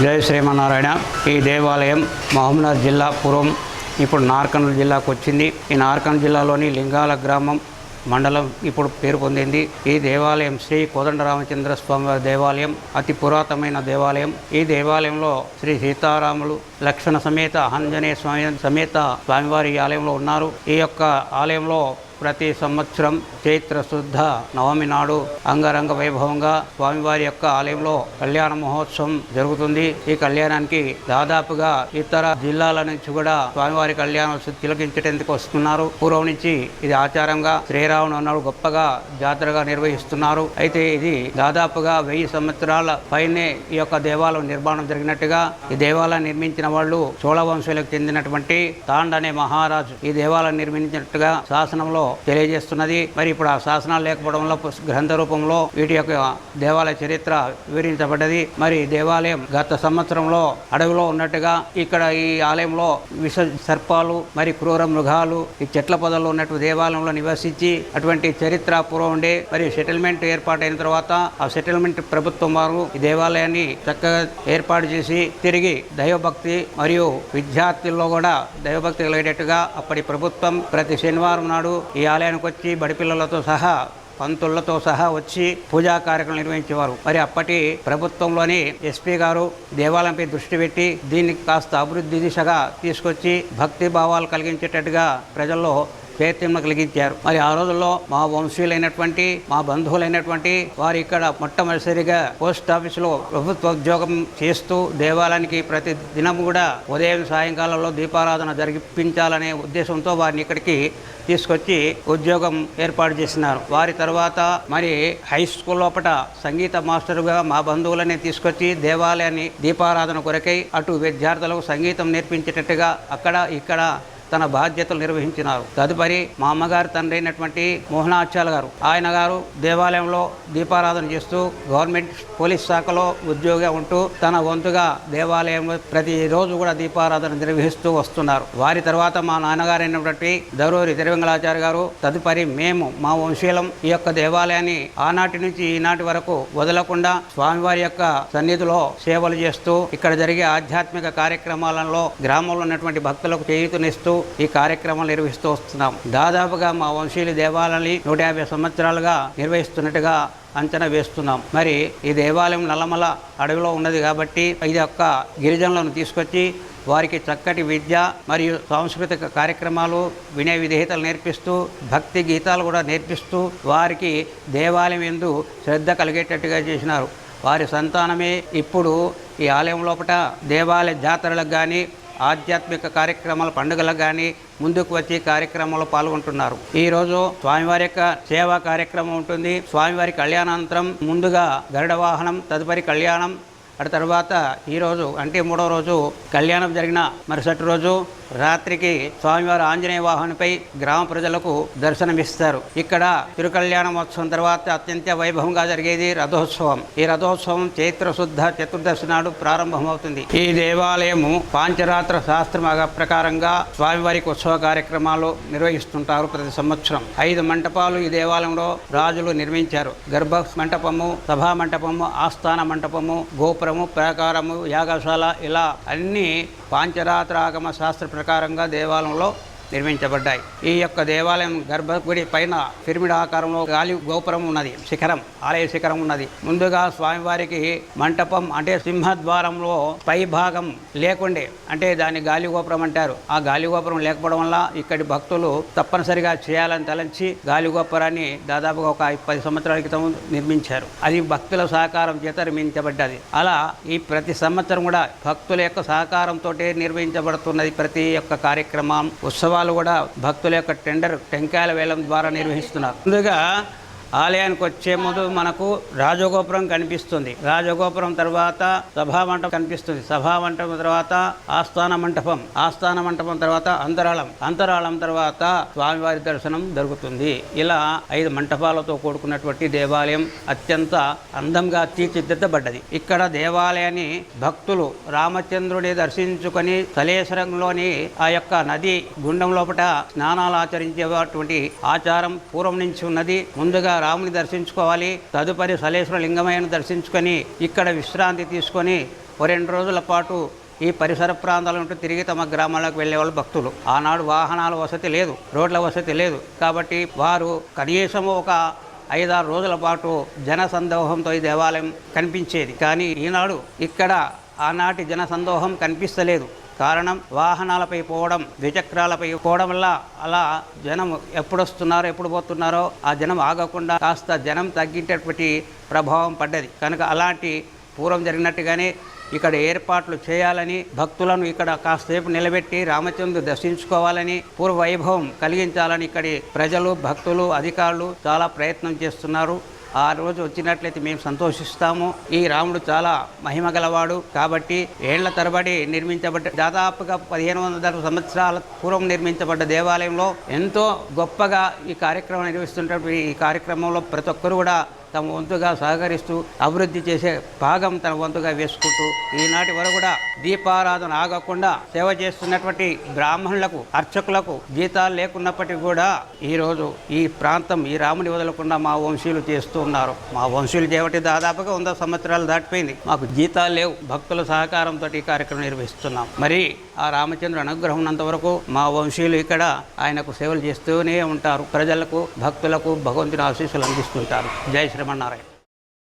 జై శ్రీమన్నారాయణ. ఈ దేవాలయం మహబూబ్నగర్ జిల్లా పూర్వం ఇప్పుడు నార్కర్నూలు జిల్లాకు వచ్చింది. ఈ నార్కర్నూలు జిల్లాలోని లింగాల గ్రామం మండలం ఇప్పుడు పేరు పొందింది. ఈ దేవాలయం శ్రీ కోదండరామచంద్ర స్వామి వారి దేవాలయం, అతి పురాతనమైన దేవాలయం. ఈ దేవాలయంలో శ్రీ సీతారాములు లక్ష్మణ సమేత ఆంజనేయ స్వామి సమేత స్వామివారి ఆలయంలో ఉన్నారు. ఈ యొక్క ఆలయంలో ప్రతి సంవత్సరం చైత్ర శుద్ధ నవమి నాడు అంగరంగ వైభవంగా స్వామివారి యొక్క ఆలయంలో కళ్యాణ మహోత్సవం జరుగుతుంది. ఈ కళ్యాణానికి దాదాపుగా ఇతర జిల్లాల నుంచి కూడా స్వామివారి కళ్యాణం తిలకించడానికి వస్తున్నారు. పూర్వం నుంచి ఇది ఆచారంగా శ్రీరాముడు నాడు గొప్పగా జాతరగా నిర్వహిస్తున్నారు. అయితే ఇది దాదాపుగా 1000 సంవత్సరాల పైనే ఈ యొక్క దేవాలయం నిర్మాణం జరిగినట్టుగా, ఈ దేవాలయం నిర్మించిన వాళ్ళు చోళ వంశీయులకు చెందినటువంటి తాండ్ అనే మహారాజు ఈ దేవాలయం నిర్మించినట్టుగా శాసనంలో తెలియజేస్తున్నది. మరి ఇప్పుడు ఆ శాసనాలు లేకపోవడంలో గ్రంథ రూపంలో వీటి యొక్క దేవాలయ చరిత్ర వివరించబడ్డది. మరి దేవాలయం గత సంవత్సరంలో అడవిలో ఉన్నట్టుగా ఇక్కడ ఈ ఆలయంలో విష సర్పాలు మరి క్రూర మృగాలు ఈ చెట్ల పొదల్లో ఉన్నట్టు దేవాలయంలో నివసించి అటువంటి చరిత్ర పూర్వం ఉండే మరి సెటిల్మెంట్ ఏర్పాటైన తర్వాత ఆ సెటిల్మెంట్ ప్రభుత్వం వారు ఈ దేవాలయాన్ని చక్కగా ఏర్పాటు చేసి తిరిగి దైవభక్తి మరియు విద్యార్థుల్లో కూడా దైవభక్తి కలిగేటట్టుగా అప్పటి ప్రభుత్వం ప్రతి శనివారం నాడు ఈ ఆలయానికి వచ్చి బడిపిల్లలతో సహా పంతులతో సహా వచ్చి పూజా కార్యక్రమం నిర్వహించేవారు. మరి అప్పటి ప్రభుత్వంలోని ఎస్పీ గారు దేవాలయంపై దృష్టి పెట్టి దీన్ని కాస్త అభివృద్ధి దిశగా తీసుకొచ్చి భక్తి భావాలు కలిగించేటట్టుగా ప్రజల్లో చైతన్యం కలిగించారు. మరి ఆ రోజుల్లో మా వంశీయులైనటువంటి మా బంధువులైనటువంటి వారు ఇక్కడ మొట్టమొదటిసారిగా పోస్ట్ ఆఫీసులో ప్రభుత్వ ఉద్యోగం చేస్తూ దేవాలయానికి ప్రతి దినం కూడా ఉదయం సాయంకాలంలో దీపారాధన జరిపించాలనే ఉద్దేశంతో వారిని ఇక్కడికి తీసుకొచ్చి ఉద్యోగం ఏర్పాటు చేసినారు. వారి తర్వాత మరి హై స్కూల్ లోపల సంగీత మాస్టర్గా మా బంధువులని తీసుకొచ్చి దేవాలయాన్ని దీపారాధన కొరకై అటు విద్యార్థులకు సంగీతం నేర్పించేటట్టుగా అక్కడ ఇక్కడ తన బాధ్యతలు నిర్వహించినారు. తదుపరి మా అమ్మగారు తండ్రి అయినటువంటి మోహనాచార్య గారు, ఆయన గారు దేవాలయంలో దీపారాధన చేస్తూ గవర్నమెంట్ పోలీస్ శాఖలో ఉద్యోగిగా ఉంటూ తన వంతుగా దేవాలయంలో ప్రతిరోజు కూడా దీపారాధన నిర్వహిస్తూ వస్తున్నారు. వారి తర్వాత మా నాన్నగారు అయినటువంటి దరూరి తిరువెంగళాచార్య గారు, తదుపరి మేము మా వంశీయులం ఈ యొక్క దేవాలయాన్ని ఆనాటి నుంచి ఈనాటి వరకు వదలకుండా స్వామివారి యొక్క సన్నిధిలో సేవలు చేస్తూ ఇక్కడ జరిగే ఆధ్యాత్మిక కార్యక్రమాలలో గ్రామంలో ఉన్నటువంటి భక్తులకు చేయూతనిస్తూ ఈ కార్యక్రమాలు నిర్వహిస్తూ వస్తున్నాం. దాదాపుగా మా వంశీయుల దేవాలయాన్ని 150 సంవత్సరాలుగా నిర్వహిస్తున్నట్టుగా అంచనా వేస్తున్నాం. మరి ఈ దేవాలయం నల్లమల అడవిలో ఉన్నది కాబట్టి ఇది యొక్క గిరిజనులను తీసుకొచ్చి వారికి చక్కటి విద్య మరియు సాంస్కృతిక కార్యక్రమాలు వినయ విధేయతలు నేర్పిస్తూ భక్తి గీతాలు కూడా నేర్పిస్తూ వారికి దేవాలయం యందు శ్రద్ధ కలిగేటట్టుగా చేసినారు. వారి సంతానమే ఇప్పుడు ఈ ఆలయం లోపల దేవాలయ జాతరలకు కానీ ఆధ్యాత్మిక కార్యక్రమాల పండుగలకు కానీ ముందుకు వచ్చి కార్యక్రమంలో పాల్గొంటున్నారు. ఈరోజు స్వామివారి యొక్క సేవా కార్యక్రమం ఉంటుంది. స్వామివారి కళ్యాణానంతరం ముందుగా గరుడ వాహనం, తదుపరి కళ్యాణం, అటు తర్వాత ఈరోజు అంటే 3వ రోజు కళ్యాణం జరిగిన మరుసటి రోజు రాత్రికి స్వామివారి ఆంజనేయ వాహనంపై గ్రామ ప్రజలకు దర్శనమిస్తారు. ఇక్కడ తిరుకళ్యాణోత్సవం తర్వాత అత్యంత వైభవంగా జరిగేది రథోత్సవం. ఈ రథోత్సవం చైత్ర శుద్ధ చతుర్దశి నాడు ప్రారంభమవుతుంది. ఈ దేవాలయము పాంచరాత్ర శాస్త్రం ప్రకారంగా స్వామివారికి ఉత్సవ కార్యక్రమాలు నిర్వహిస్తుంటారు. ప్రతి సంవత్సరం 5 మంటపాలు ఈ దేవాలయంలో రాజులు నిర్మించారు. గర్భ మంటపము, సభా మంటపము, ఆస్థాన మంటపము, గోపురము, ప్రాకారము, యాగశాల ఇలా అన్ని పాంచరాత్రాగమ శాస్త్ర ప్రకారంగా దేవాలయంలో నిర్మించబడ్డాయి. ఈ యొక్క దేవాలయం గర్భగుడి పైన పిరమిడ్ ఆకారంలో గాలి గోపురం ఉన్నది, శిఖరం, ఆలయ శిఖరం ఉన్నది. ముందుగా స్వామివారికి మంటపం అంటే సింహద్వారంలో పై భాగం లేకుండే, అంటే దాన్ని గాలి గోపురం అంటారు. ఆ గాలి గోపురం లేకపోవడం వల్ల ఇక్కడి భక్తులు తప్పనిసరిగా చేయాలని తలంచి గాలి గోపురాన్ని దాదాపుగా ఒక 10 సంవత్సరాల క్రితం నిర్మించారు. అది భక్తుల సహకారం చేత నిర్మించబడ్డది. అలా ఈ ప్రతి సంవత్సరం కూడా భక్తుల యొక్క సహకారంతో నిర్వహించబడుతున్నది. ప్రతి ఒక్క కార్యక్రమం ఉత్సవాలు కూడా భక్తుల యొక్క టెంకాయల వేలం ద్వారా నిర్వహిస్తున్నారు. ముందుగా ఆలయానికి వచ్చే ముందు మనకు రాజగోపురం కనిపిస్తుంది. రాజగోపురం తర్వాత సభామంటపం కనిపిస్తుంది. సభామంటపం తర్వాత ఆస్థాన మంటపం, ఆస్థాన మంటపం తర్వాత అంతరాళం తర్వాత స్వామివారి దర్శనం జరుగుతుంది. ఇలా 5 మంటపాలతో కూడుకున్నటువంటి దేవాలయం అత్యంత అందంగా తీర్చిదిద్దబడ్డది. ఇక్కడ దేవాలయాన్ని భక్తులు రామచంద్రుని దర్శించుకొని సలేశ్వరంలోని ఆ యొక్క నది గుండం లోపల స్నానాలు ఆచరించేటువంటి ఆచారం పూర్వం నుంచి ఉన్నది. ముందుగా రాముని దర్శించుకోవాలి. తదుపరి సలేశ్వర లింగమయ్యను దర్శించుకొని ఇక్కడ విశ్రాంతి తీసుకొని ఓ 2 రోజుల పాటు ఈ పరిసర ప్రాంతాల నుండి తిరిగి తమ గ్రామాలకు వెళ్ళేవాళ్ళు భక్తులు. ఆనాడు వాహనాల వసతి లేదు, రోడ్ల వసతి లేదు. కాబట్టి వారు కనీసం ఒక 5-6 రోజుల పాటు జనసందోహంతో ఈ దేవాలయం కనిపించేది. కానీ ఈనాడు ఇక్కడ ఆనాటి జనసందోహం కనిపిస్తలేదు. కారణం వాహనాలపై పోవడం, ద్విచక్రాలపై పోవడం వల్ల అలా జనం ఎప్పుడు వస్తున్నారో ఎప్పుడు పోతున్నారో ఆ జనం ఆగకుండా కాస్త జనం తగ్గించేటువంటి ప్రభావం పడ్డది. కనుక అలాంటి పూర్వం జరిగినట్టుగానే ఇక్కడ ఏర్పాట్లు చేయాలని, భక్తులను ఇక్కడ కాసేపు నిలబెట్టి రామచంద్రుడు దర్శించుకోవాలని, పూర్వ వైభవం కలిగించాలని ఇక్కడి ప్రజలు, భక్తులు, అధికారులు చాలా ప్రయత్నం చేస్తున్నారు. ఆ రోజు వచ్చినట్లయితే మేము సంతోషిస్తాము. ఈ రాముడు చాలా మహిమ గలవాడు కాబట్టి ఏళ్ల తరబడి నిర్మించబడ్డ, దాదాపుగా 1500 సంవత్సరాల పూర్వం నిర్మించబడ్డ దేవాలయంలో ఎంతో గొప్పగా ఈ కార్యక్రమం నిర్వహిస్తున్నటువంటి ఈ కార్యక్రమంలో ప్రతి ఒక్కరు కూడా తమ వంతుగా సహకరిస్తూ అభివృద్ధి చేసే భాగం తన వంతుగా వేసుకుంటూ ఈనాటి వరకు కూడా దీపారాధన ఆగకుండా సేవ చేస్తున్నటువంటి బ్రాహ్మణులకు, అర్చకులకు జీతాలు లేకున్నప్పటికీ కూడా ఈరోజు ఈ ప్రాంతం ఈ రాముని వదలకుండా మా వంశీయులు చేస్తూ ఉన్నారు. మా వంశీయులు చేయబట్టి దాదాపుగా 100 సంవత్సరాలు దాటిపోయింది. మాకు జీతాలు లేవు. భక్తుల సహకారంతో ఈ కార్యక్రమం నిర్వహిస్తున్నాం. మరి ఆ రామచంద్రుడు అనుగ్రహం ఉన్నంత వరకు మా వంశీయులు ఇక్కడ ఆయనకు సేవలు చేస్తూనే ఉంటారు. ప్రజలకు, భక్తులకు భగవంతుని ఆశీస్సులు అందిస్తుంటారు. జై శ్రీమన్నారాయణ.